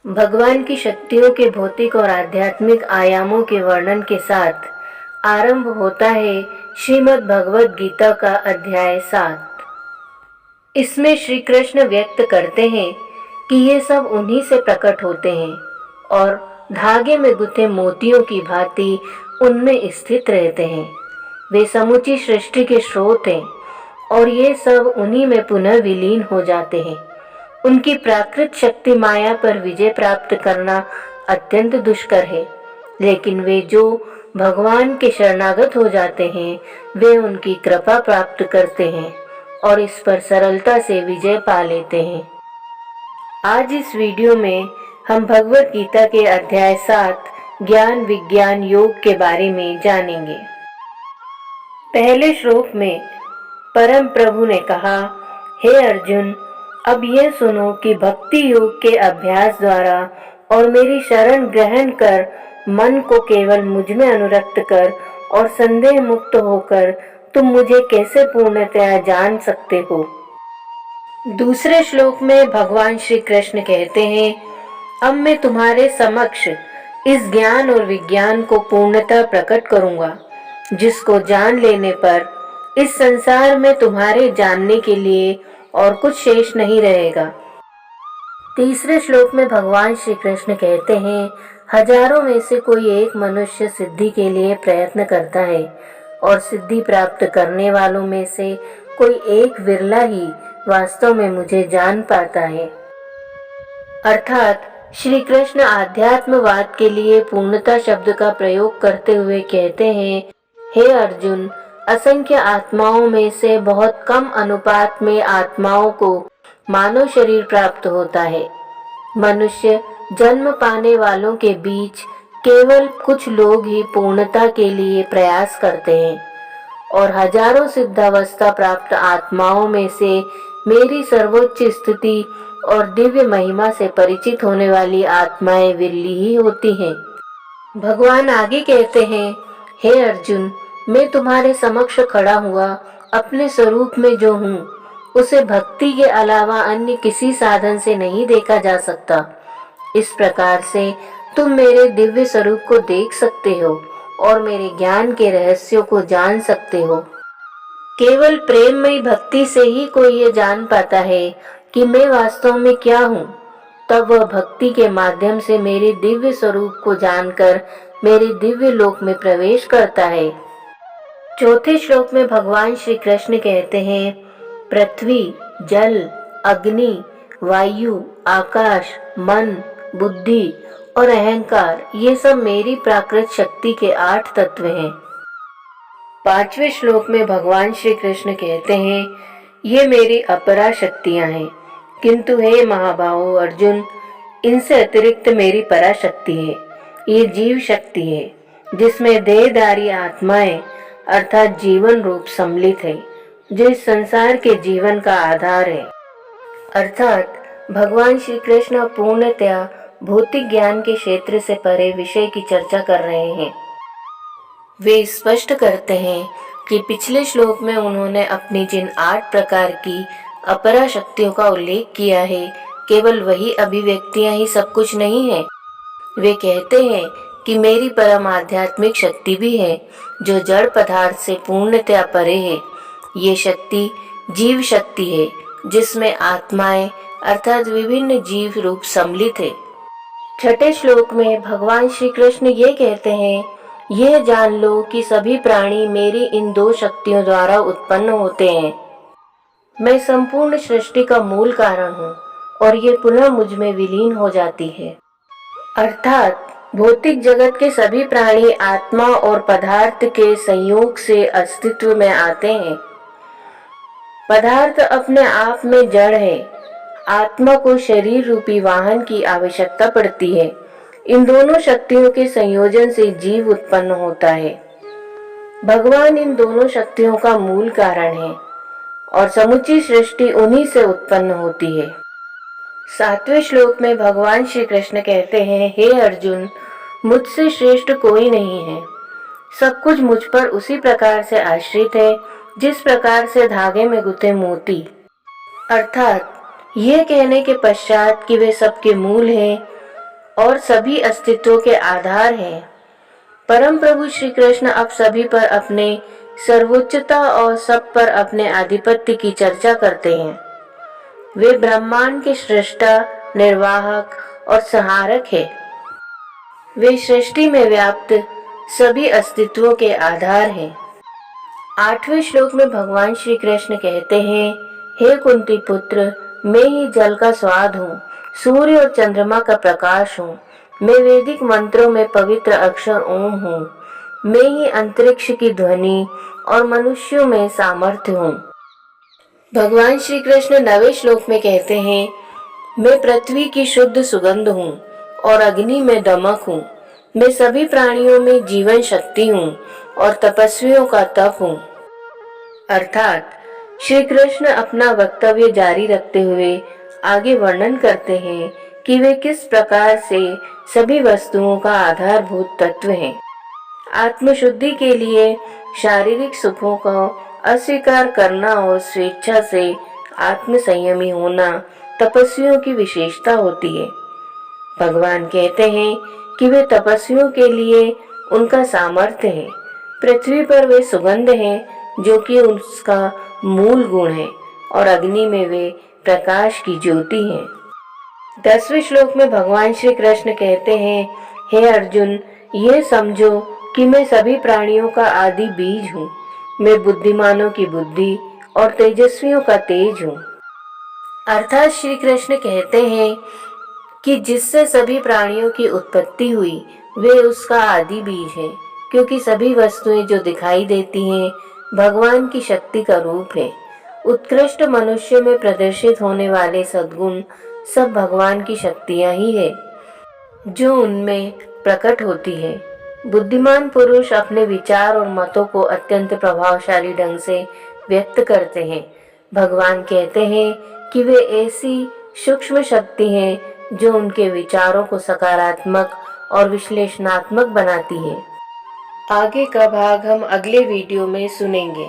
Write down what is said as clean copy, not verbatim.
भगवान की शक्तियों के भौतिक और आध्यात्मिक आयामों के वर्णन के साथ आरंभ होता है श्रीमद् भगवद गीता का अध्याय 7। इसमें श्री कृष्ण व्यक्त करते हैं कि ये सब उन्हीं से प्रकट होते हैं और धागे में गुथे मोतियों की भांति उनमें स्थित रहते हैं। वे समूची सृष्टि के स्रोत हैं और ये सब उन्हीं में पुनः विलीन हो जाते हैं। उनकी प्राकृत शक्ति माया पर विजय प्राप्त करना अत्यंत दुष्कर है, लेकिन वे जो भगवान के शरणागत हो जाते हैं वे उनकी कृपा प्राप्त करते हैं और इस पर सरलता से विजय पा लेते हैं। आज इस वीडियो में हम भगवद गीता के अध्याय 7 ज्ञान विज्ञान योग के बारे में जानेंगे। पहले श्लोक में परम प्रभु ने कहा, हे अर्जुन, अब यह सुनो कि भक्ति योग के अभ्यास द्वारा और मेरी शरण ग्रहण कर मन को केवल मुझ में अनुरक्त कर और संदेह मुक्त होकर तुम मुझे कैसे पूर्णतया जान सकते हो। दूसरे श्लोक में भगवान श्री कृष्ण कहते हैं, अब मैं तुम्हारे समक्ष इस ज्ञान और विज्ञान को पूर्णतः प्रकट करूंगा, जिसको जान लेने पर इस संसार में तुम्हारे जानने के लिए और कुछ शेष नहीं रहेगा। तीसरे श्लोक में भगवान श्री कृष्ण कहते हैं, हजारों में से कोई एक मनुष्य सिद्धि के लिए प्रयत्न करता है और सिद्धि प्राप्त करने वालों में से कोई एक विरला ही वास्तव में मुझे जान पाता है। अर्थात श्री कृष्ण आध्यात्मवाद के लिए पूर्णता शब्द का प्रयोग करते हुए कहते हैं, हे अर्जुन, असंख्य आत्माओं में से बहुत कम अनुपात में आत्माओं को मानव शरीर प्राप्त होता है। मनुष्य जन्म पाने वालों के बीच केवल कुछ लोग ही पूर्णता के लिए प्रयास करते हैं और हजारों सिद्धावस्था प्राप्त आत्माओं में से मेरी सर्वोच्च स्थिति और दिव्य महिमा से परिचित होने वाली आत्माएं विरली ही होती हैं। भगवान आगे कहते हैं, हे अर्जुन, मैं तुम्हारे समक्ष खड़ा हुआ अपने स्वरूप में जो हूँ उसे भक्ति के अलावा अन्य किसी साधन से नहीं देखा जा सकता। इस प्रकार से तुम मेरे दिव्य स्वरूप को देख सकते हो और मेरे ज्ञान के रहस्यों को जान सकते हो। केवल प्रेममयी भक्ति से ही कोई ये जान पाता है कि मैं वास्तव में क्या हूँ। तब वह भक्ति के माध्यम से मेरे दिव्य स्वरूप को जानकर मेरे दिव्य लोक में प्रवेश करता है। चौथे श्लोक में भगवान श्री कृष्ण कहते हैं, पृथ्वी, जल, अग्नि, वायु, आकाश, मन, बुद्धि और अहंकार ये सब मेरी प्राकृत शक्ति के 8 तत्व हैं। पांचवें श्लोक में भगवान श्री कृष्ण कहते हैं, ये मेरी अपरा शक्तियां हैं, किंतु हे महाबाहो अर्जुन, इनसे अतिरिक्त मेरी पराशक्ति है। ये जीव शक्ति है जिसमें देहधारी आत्माएं अर्थात जीवन रूप सम्मिलित है, जो इस संसार के जीवन का आधार है। अर्थात भगवान श्री कृष्ण पूर्णतया भौतिक ज्ञान के क्षेत्र से परे विषय की चर्चा कर रहे हैं। वे स्पष्ट करते हैं कि पिछले श्लोक में उन्होंने अपनी जिन 8 प्रकार की अपरा शक्तियों का उल्लेख किया है, केवल वही अभिव्यक्तियां ही सब कुछ नहीं है। वे कहते हैं कि मेरी परम आध्यात्मिक शक्ति भी है जो जड़ पदार्थ से पूर्णतया परे है। ये शक्ति जीव शक्ति है जिसमें आत्माएं अर्थात विभिन्न जीव रूप सम्मिलित है। छठे श्लोक में भगवान श्री कृष्ण ये कहते हैं, यह जान लो कि सभी प्राणी मेरी इन 2 शक्तियों द्वारा उत्पन्न होते हैं। मैं संपूर्ण सृष्टि का मूल कारण हूँ और ये पुनः मुझ में विलीन हो जाती है। अर्थात भौतिक जगत के सभी प्राणी आत्मा और पदार्थ के संयोग से अस्तित्व में आते हैं। पदार्थ अपने आप में जड़ है। आत्मा को शरीर रूपी वाहन की आवश्यकता पड़ती है। इन दोनों शक्तियों के संयोजन से जीव उत्पन्न होता है। भगवान इन दोनों शक्तियों का मूल कारण है और समुची सृष्टि उन्हीं से उत्पन्न होती है। 7वें श्लोक में भगवान श्री कृष्ण कहते हैं, हे अर्जुन, मुझसे श्रेष्ठ कोई नहीं है। सब कुछ मुझ पर उसी प्रकार से आश्रित है जिस प्रकार से धागे में गुथे मोती। अर्थात ये कहने के पश्चात कि वे सबके मूल हैं, और सभी अस्तित्वों के आधार हैं। परम प्रभु श्री कृष्ण अब सभी पर अपने सर्वोच्चता और सब पर अपने आधिपत्य की चर्चा करते हैं। वे ब्रह्मांड के सृष्टा, निर्वाहक और संहारक हैं। वे सृष्टि में व्याप्त सभी अस्तित्वों के आधार हैं। 8वें श्लोक में भगवान श्री कृष्ण कहते हैं, हे कुंती पुत्र, मैं ही जल का स्वाद हूँ, सूर्य और चंद्रमा का प्रकाश हूँ, मैं वैदिक मंत्रों में पवित्र अक्षर ओम हूँ, मैं ही अंतरिक्ष की ध्वनि और मनुष्यों में सामर्थ्य हूँ। भगवान श्री कृष्ण 9वें श्लोक में कहते हैं, मैं पृथ्वी की शुद्ध सुगंध हूँ और अग्नि में दमक हूँ, मैं सभी प्राणियों में जीवन शक्ति हूँ और तपस्वियों का तप हूँ। अर्थात श्री कृष्ण अपना वक्तव्य जारी रखते हुए आगे वर्णन करते हैं कि वे किस प्रकार से सभी वस्तुओं का आधारभूत तत्व हैं। आत्मशुद्धि के लिए शारीरिक सुखों को अस्वीकार करना और स्वेच्छा से आत्मसंयमी होना तपस्वियों की विशेषता होती है। भगवान कहते हैं कि वे तपस्वियों के लिए उनका सामर्थ्य है। पृथ्वी पर वे सुगंध हैं जो कि उसका मूल गुण है और अग्नि में वे प्रकाश की ज्योति हैं। 10वें श्लोक में भगवान श्री कृष्ण कहते हैं, हे अर्जुन, ये समझो कि मैं सभी प्राणियों का आदि बीज हूँ, मैं बुद्धिमानों की बुद्धि और तेजस्वियों का तेज हूँ। अर्थात श्री कृष्ण कहते हैं कि जिससे सभी प्राणियों की उत्पत्ति हुई वे उसका आदि बीज है, क्योंकि सभी वस्तुएं जो दिखाई देती हैं भगवान की शक्ति का रूप है। उत्कृष्ट मनुष्य में प्रदर्शित होने वाले सद्गुण सब भगवान की शक्तियां ही है जो उनमें प्रकट होती है। बुद्धिमान पुरुष अपने विचार और मतों को अत्यंत प्रभावशाली ढंग से व्यक्त करते हैं। भगवान कहते हैं कि वे ऐसी सूक्ष्म शक्ति हैं जो उनके विचारों को सकारात्मक और विश्लेषणात्मक बनाती है। आगे का भाग हम अगले वीडियो में सुनेंगे।